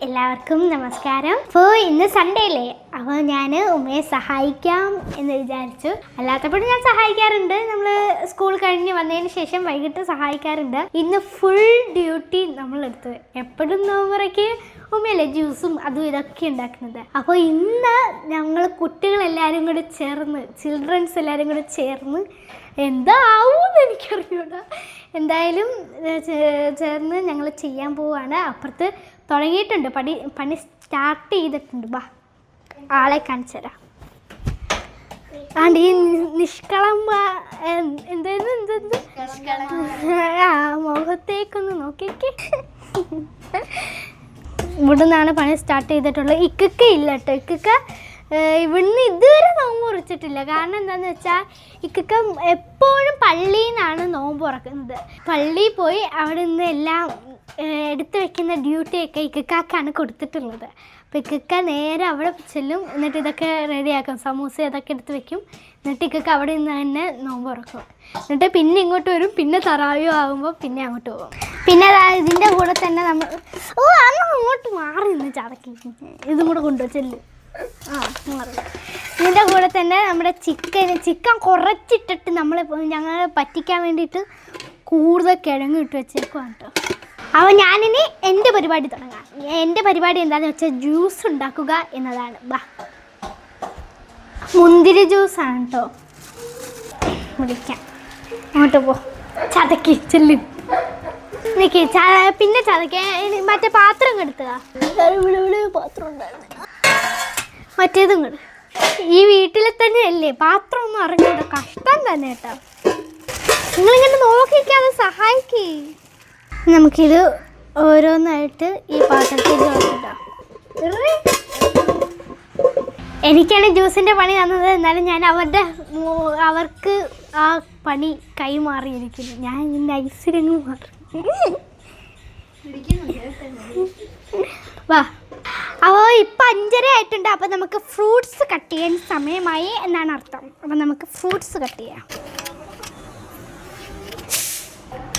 എല്ലാവർക്കും നമസ്കാരം. അപ്പോൾ ഇന്ന് സൺഡേ അല്ലേ, അപ്പോൾ ഞാൻ ഉമ്മയെ സഹായിക്കാം എന്ന് വിചാരിച്ചു. അല്ലാത്തപ്പോഴും ഞാൻ സഹായിക്കാറുണ്ട്. നമ്മൾ സ്കൂൾ കഴിഞ്ഞ് വന്നതിന് ശേഷം വൈകിട്ട് സഹായിക്കാറുണ്ട്. ഇന്ന് ഫുൾ ഡ്യൂട്ടി നമ്മളെടുത്ത്. എപ്പോഴും നോമ്പറയ്ക്ക് ഉമ്മയല്ലേ ജ്യൂസും അതും ഇതൊക്കെ ഉണ്ടാക്കുന്നത്. അപ്പോൾ ഇന്ന് ഞങ്ങൾ കുട്ടികളെല്ലാവരും കൂടെ ചേർന്ന്, ചിൽഡ്രൻസ് എല്ലാവരും കൂടെ ചേർന്ന് എന്താവുമെന്ന് എനിക്കറിഞ്ഞൂടാ, എന്തായാലും ചേർന്ന് ഞങ്ങൾ ചെയ്യാൻ പോവുകയാണ്. അപ്പുറത്ത് തുടങ്ങിയിട്ടുണ്ട്, പണി സ്റ്റാർട്ട് ചെയ്തിട്ടുണ്ട്. ബാ, ആളെ കാണിച്ചു തരാം. ആണ്ട് ഈ നിഷ്കളമ്പ എന്തായിരുന്നു മുഖത്തേക്കൊന്ന് നോക്കിക്കേ. ഇവിടെ നിന്നാണ് പണി സ്റ്റാർട്ട് ചെയ്തിട്ടുള്ളത്. ഇക്കക്ക ഇല്ല കേട്ടോ, ഇക്കക്ക ഇവിടുന്ന് ഇതുവരെ നോമ്പ് ഉറച്ചിട്ടില്ല. കാരണം എന്താണെന്ന് വെച്ചാൽ ഇക്കക്ക എപ്പോഴും പള്ളിയിൽ നിന്നാണ് നോമ്പ് ഉറക്കുന്നത്. പള്ളിയിൽ പോയി അവിടെ നിന്ന് എല്ലാം എടുത്തു വെക്കുന്ന ഡ്യൂട്ടിയൊക്കെ ഇക്കക്കാണ് കൊടുത്തിട്ടുള്ളത്. അപ്പോൾ ഇക്കക്ക നേരെ അവിടെ ചെല്ലും, എന്നിട്ട് ഇതൊക്കെ റെഡിയാക്കും, സമൂസ അതൊക്കെ എടുത്ത് വെക്കും. എന്നിട്ട് ഇക്കക്ക അവിടെ നിന്ന് തന്നെ നോമ്പ് ഉറക്കും. എന്നിട്ട് പിന്നെ ഇങ്ങോട്ട് വരും, പിന്നെ തറാവിയോ ആകുമ്പോൾ പിന്നെ അങ്ങോട്ട് പോകും. പിന്നെ ഇതിൻ്റെ കൂടെ തന്നെ നമ്മൾ അന്ന് അങ്ങോട്ട് മാറി നിന്ന് ചതക്കി ഇതും കൂടെ കൊണ്ടുവച്ചെല്ലും. മാറി. ഇതിൻ്റെ കൂടെ തന്നെ നമ്മുടെ ചിക്കൻ കുറച്ചിട്ടിട്ട് ഞങ്ങൾ പറ്റിക്കാൻ വേണ്ടിയിട്ട് കൂടുതൽ കിഴങ്ങ് ഇട്ട് വെച്ചേക്കുവാണ് കേട്ടോ. അപ്പോൾ ഞാനിനി എൻ്റെ പരിപാടി തുടങ്ങാം. എൻ്റെ പരിപാടി എന്താണെന്ന് വെച്ചാൽ ജ്യൂസ് ഉണ്ടാക്കുക എന്നതാണ്. ബാ, മുന്തിരി ജ്യൂസാണ് കേട്ടോ. വിളിക്കാം, അങ്ങോട്ട് പോ, ചതക്കി ചെല്ലും. എനിക്ക് പിന്നെ ചതക്കാൻ മറ്റേ പാത്രം എടുത്തുക, പാത്രം ഉണ്ടായിരുന്നു, മറ്റേതും കൂടെ. ഈ വീട്ടിൽ തന്നെ അല്ലേ, പാത്രം ഒന്നും അറിഞ്ഞൂട, കഷ്ടം തന്നെ കേട്ടോ. നിങ്ങളിങ്ങനെ നോക്കിക്കാതെ സഹായിക്കേ. നമുക്കിത് ഓരോന്നായിട്ട് ഈ പാത്രത്തിൽ വെച്ചിട്ടാം. എനിക്കാണ് ജ്യൂസിൻ്റെ പണി തന്നത്, എന്നാലും ഞാൻ അവർക്ക് ആ പണി കൈമാറിയിരിക്കുന്നു. ഞാൻ ഇങ്ങനെ ഐസിരങ്ങ് മാറി. വാ, അപ്പോൾ ഇപ്പം 5:30 ആയിട്ടുണ്ട്. അപ്പോൾ നമുക്ക് ഫ്രൂട്ട്സ് കട്ട് ചെയ്യാൻ സമയമായി എന്നാണ് അർത്ഥം. അപ്പോൾ നമുക്ക് ഫ്രൂട്ട്സ് കട്ട് ചെയ്യാം.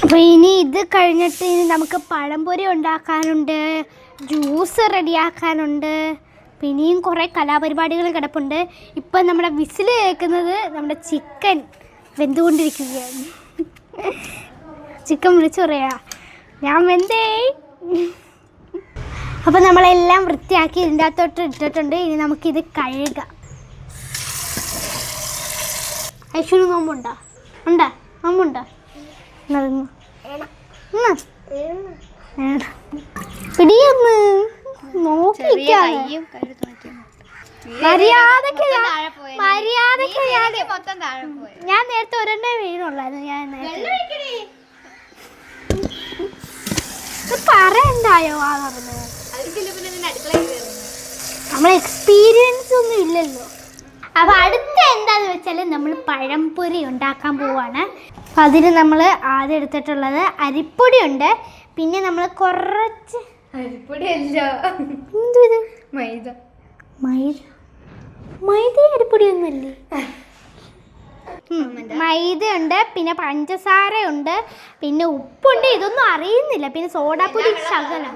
അപ്പോൾ ഇനി ഇത് കഴിഞ്ഞിട്ട് ഇനി നമുക്ക് പഴംപൊരി ഉണ്ടാക്കാനുണ്ട്, ജ്യൂസ് റെഡിയാക്കാനുണ്ട്, പിന്നെയും കുറേ കലാപരിപാടികൾ കിടപ്പുണ്ട്. ഇപ്പം നമ്മുടെ വിസിൽ കേൾക്കുന്നത് നമ്മുടെ ചിക്കൻ വെന്തുകൊണ്ടിരിക്കുകയാണ്. ചിക്കൻ വിളിച്ചു പറയാ, ഞാൻ വെന്തേ. അപ്പോൾ നമ്മളെല്ലാം വൃത്തിയാക്കി ഇതിൻ്റെ അകത്തോട്ട് ഇട്ടിട്ടുണ്ട്. ഇനി നമുക്കിത് കഴുകാം. ഐശ്വര്യ നോമ്പുണ്ടോ? ഉണ്ടാ നോമ്പുണ്ടോ? പിടിയൊന്ന് നോക്കിക്കാണ്. മര്യാദക്ക് ഞാൻ നേരത്തെ ഒരെണ്ണേ വീണുള്ളായിരുന്നു. ഞാൻ പറയണ്ടായോ ആ പറഞ്ഞത്? നമ്മൾ എക്സ്പീരിയൻസ് ഒന്നും ഇല്ലല്ലോ. അപ്പോൾ അടുത്ത എന്താണെന്ന് വെച്ചാൽ നമ്മൾ പഴംപൊരി ഉണ്ടാക്കാൻ പോവാണ്. അപ്പം അതിന് നമ്മൾ ആദ്യം എടുത്തിട്ടുള്ളത് അരിപ്പൊടിയുണ്ട്, പിന്നെ നമ്മൾ കുറച്ച് അരിപ്പൊടിയല്ല, മൈദ. അരിപ്പൊടിയൊന്നുമല്ലേ? മൈദയുണ്ട്, പിന്നെ പഞ്ചസാരയുണ്ട്, പിന്നെ ഉപ്പുണ്ട്. ഇതൊന്നും അറിയുന്നില്ല. പിന്നെ സോഡാപ്പൊടി ശകലം,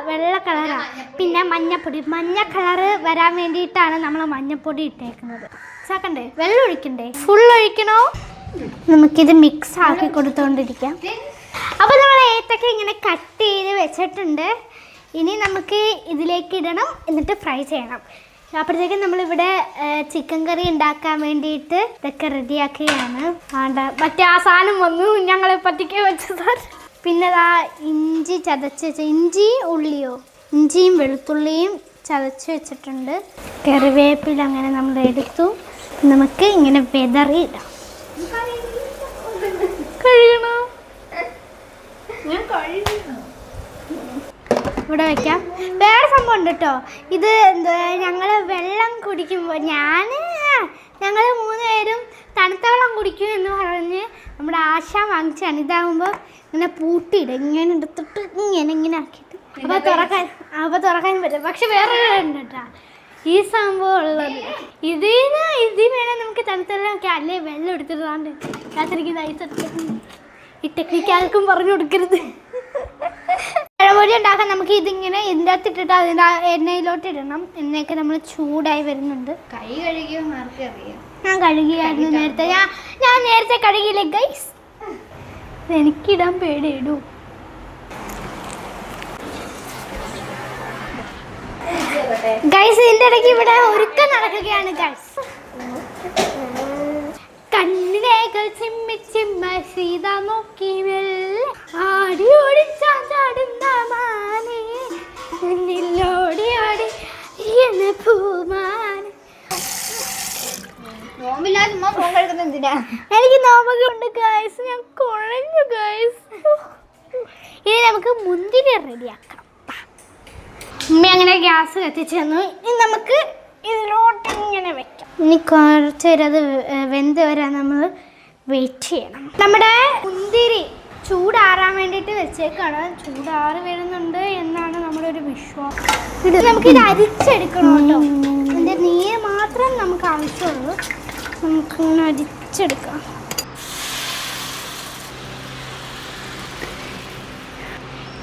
വെള്ള കളറാണ്. പിന്നെ മഞ്ഞപ്പൊടി, മഞ്ഞ കളറ് വരാൻ വേണ്ടിയിട്ടാണ് നമ്മൾ മഞ്ഞപ്പൊടി ഇട്ടേക്കുന്നത്. ചാക്കണ്ടേ? വെള്ളം ഒഴിക്കണ്ടേ? ഫുൾ ഒഴിക്കണോ? നമുക്കിത് മിക്സ് ആക്കി കൊടുത്തുകൊണ്ടിരിക്കാം. അപ്പോൾ നമ്മൾ ഏത്തക്ക ഇങ്ങനെ കട്ട് ചെയ്ത് വെച്ചിട്ടുണ്ട്. ഇനി നമുക്ക് ഇതിലേക്ക് ഇടണം, എന്നിട്ട് ഫ്രൈ ചെയ്യണം. അപ്പോഴത്തേക്കും നമ്മളിവിടെ ചിക്കൻ കറി ഉണ്ടാക്കാൻ വേണ്ടിയിട്ട് ഇതൊക്കെ റെഡിയാക്കുകയാണ്. മറ്റേ ആ സാധനം വന്നു, ഞങ്ങളെ പറ്റിക്കാൻ വെച്ചതാണ്. പിന്നെ ആ ഇഞ്ചി ചതച്ച് ഇഞ്ചിയും വെളുത്തുള്ളിയും ചതച്ച് വെച്ചിട്ടുണ്ട്. കറിവേപ്പില അങ്ങനെ നമ്മൾ എടുത്തു. നമുക്ക് ഇങ്ങനെ വെതറി ഇടാം. കഴുകണോ? ഇവിടെ വയ്ക്കാം. വേറെ സംഭവം ഉണ്ട് കേട്ടോ. ഇത് ഞങ്ങൾ വെള്ളം കുടിക്കുമ്പോൾ ഞങ്ങൾ 3 പേരും തണുത്ത വെള്ളം കുടിക്കും എന്ന് പറഞ്ഞ് നമ്മുടെ ആശ വാങ്ങിച്ചാണ്. ഇതാകുമ്പോൾ ഇങ്ങനെ പൂട്ടിയിടും, ഇങ്ങനെ എടുത്തിട്ട് ഇങ്ങനെ ആക്കിയിട്ട് അപ്പോൾ തുറക്കാൻ പറ്റും. പക്ഷെ വേറെ ഉണ്ട് കേട്ടോ ഈ സംഭവം ഉള്ളത്. ഇതിൽ വേണം നമുക്ക് തണുത്ത വെള്ളം ഒക്കെ, അല്ലേ വെള്ളം എടുത്തിട്ടാണ്ട് രാത്രിക്ക് ഐസ് എടുത്തിട്ട്. ഈ ടെക്നിക്ക് ആർക്കും പറഞ്ഞു കൊടുക്കരുത്. പഴംപൊരി ഉണ്ടാക്കാൻ നമുക്ക് ഇതിങ്ങനെ ഇതിൻ്റെ അകത്ത് ഇട്ടിട്ട് അതിൻ്റെ എണ്ണയിലോട്ട് ഇടണം. എണ്ണയൊക്കെ നമ്മൾ ചൂടായി വരുന്നുണ്ട്. കൈ കഴുകിയോ ആർക്കറിയാം. ഞാൻ കഴുകിയായിരുന്നു നേരത്തെ. ഞാൻ നേരത്തെ കഴുകിയില്ലേ ഗൈസ്. എനിക്കിടാൻ പേടിയിടൂ. ഗൈസ് ഇതിൻ്റെ ഇടയ്ക്ക് ഇവിടെ ഒരുക്കം നടക്കുകയാണ് ഗൈസ്. കണ്ണിനേകൾ ചിമ്മി ചിമ്മ സീത നോക്കി ആടി ഓടി ചാടുന്ന മാനേ ഓടി ഓടി പൂമാൻ. നോമ്പില്ലാതെ ഉമ്മ ഫോൺ കഴിക്കുന്ന എന്തിനാ? എനിക്ക് നോമ്പൊക്കെ ഉണ്ട് ഗൈസ്. ഞാൻ കുഴഞ്ഞു ഗൈസ്. ഇനി നമുക്ക് മുന്തിരി റെഡിയാക്കാം. ഉമ്മ അങ്ങനെ ഗ്യാസ് കത്തിച്ചു തന്നു. ഇനി നമുക്ക് ഇതിലോട്ട് ഇങ്ങനെ വെക്കാം. ഇനി കുറച്ച് നേരം അത് വെന്ത് വരാൻ നമ്മൾ വെയിറ്റ് ചെയ്യണം. നമ്മുടെ മുന്തിരി ചൂടാറാൻ വേണ്ടിയിട്ട് വെച്ചേക്കാണ്. ചൂടാറി വരുന്നുണ്ട് എന്നാണ് നമ്മുടെ ഒരു വിശ്വാസം. നമുക്കിത് അരിച്ചെടുക്കണം കേട്ടോ. ഇതിൻ്റെ നീര് മാത്രം നമുക്ക് ആവശ്യമുള്ളൂ. നമുക്കിങ്ങനെ അരിച്ചെടുക്കാം.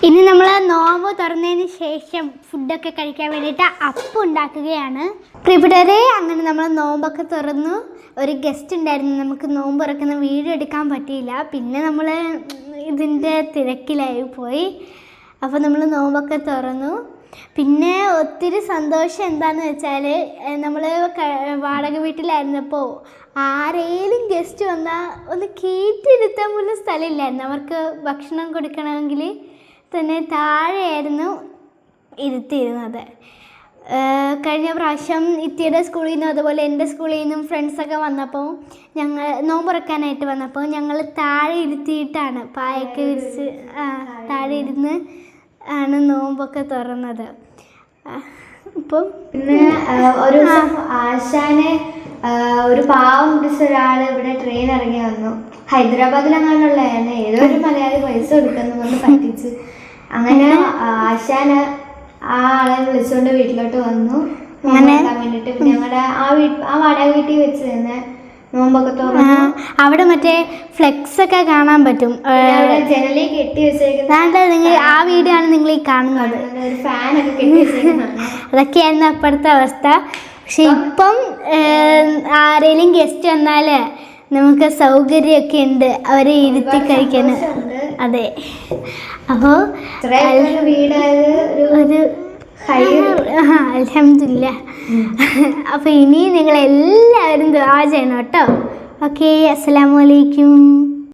ഇനി നമ്മൾ നോമ്പ് തുറന്നതിന് ശേഷം ഫുഡൊക്കെ കഴിക്കാൻ വേണ്ടിയിട്ട് അപ്പം ഉണ്ടാക്കുകയാണ്. പ്രിയപ്പെട്ടവരെ, അങ്ങനെ നമ്മൾ നോമ്പൊക്കെ തുറന്നു. ഒരു ഗസ്റ്റ് ഉണ്ടായിരുന്നു. നമുക്ക് നോമ്പ് തുറക്കുന്ന വീഡിയോ എടുക്കാൻ പറ്റിയില്ല. പിന്നെ നമ്മൾ ഇതിൻ്റെ തിരക്കിലായി പോയി. അപ്പോൾ നമ്മൾ നോമ്പൊക്കെ തുറന്നു. പിന്നെ ഒത്തിരി സന്തോഷം എന്താണെന്ന് വെച്ചാൽ നമ്മൾ വാടക വീട്ടിലായിരുന്നപ്പോൾ ആരെങ്കിലും ഗസ്റ്റ് വന്നാൽ ഒന്ന് കയറ്റിയിരുത്താൻ പോലും സ്ഥലമില്ലായിരുന്നു. അവർക്ക് ഭക്ഷണം കൊടുക്കണമെങ്കിൽ തന്നെ താഴെയായിരുന്നു ഇരുത്തിയിരുന്നത്. കഴിഞ്ഞ പ്രാവശ്യം ഇത്തിയുടെ സ്കൂളിൽ നിന്നും അതുപോലെ എൻ്റെ സ്കൂളിൽ നിന്നും ഫ്രണ്ട്സൊക്കെ വന്നപ്പോൾ ഞങ്ങൾ നോമ്പുറക്കാനായിട്ട് വന്നപ്പോൾ ഞങ്ങൾ താഴെ ഇരുത്തിയിട്ടാണ് പായൊക്കെ വിരിച്ച് താഴെ ഇരുന്ന് ആണ് നോമ്പൊക്കെ തുറന്നത്. ഇപ്പം പിന്നെ ഒരു ദിവസം ആശാനെ ഒരു പാവം പിടിച്ച ഒരാൾ ഇവിടെ ട്രെയിൻ ഇറങ്ങി വന്നു. ഹൈദരാബാദിലെങ്ങാണ്ടുള്ളതാണ്. ഏതോ ഒരു മലയാളി പൈസ കൊടുക്കുന്നു കൊണ്ട് പറ്റിച്ച്. അങ്ങനെ ആശാന് ആ ആളെ വിളിച്ചുകൊണ്ട് വീട്ടിലോട്ട് വന്നു നോക്കാൻ വേണ്ടിട്ട്. പിന്നെ ഞങ്ങളുടെ ആ വാടക വീട്ടിൽ വെച്ച് തന്നെ നോമ്പൊക്കെ തുറന്നു. അവിടെ മറ്റേ ഫ്ലെക്സ് ഒക്കെ കാണാൻ പറ്റും. ജനലിൽ കെട്ടി വെച്ചേക്കുന്നത് നിങ്ങൾ ആ വീഡിയോ ആണ് നിങ്ങൾ ഈ കാണുന്നത്. ഒരു ഫാനൊക്കെ കെട്ടി വെച്ചേക്കുന്നതാണ്. അതൊക്കെയായിരുന്നു അപ്പോഴത്തെ അവസ്ഥ. പക്ഷെ ഇപ്പം ആരെങ്കിലും ഗസ്റ്റ് വന്നാൽ നമുക്ക് സൗകര്യമൊക്കെ ഉണ്ട് അവരെ ഇരുത്തി കഴിക്കാൻ. അതെ. അപ്പോൾ ഒരു അൽഹംദുലില്ലാ. അപ്പോൾ ഇനി നിങ്ങൾ എല്ലാവരും ദുആ ചെയ്യണം കേട്ടോ. ഓക്കെ, അസ്സലാമു അലൈക്കും.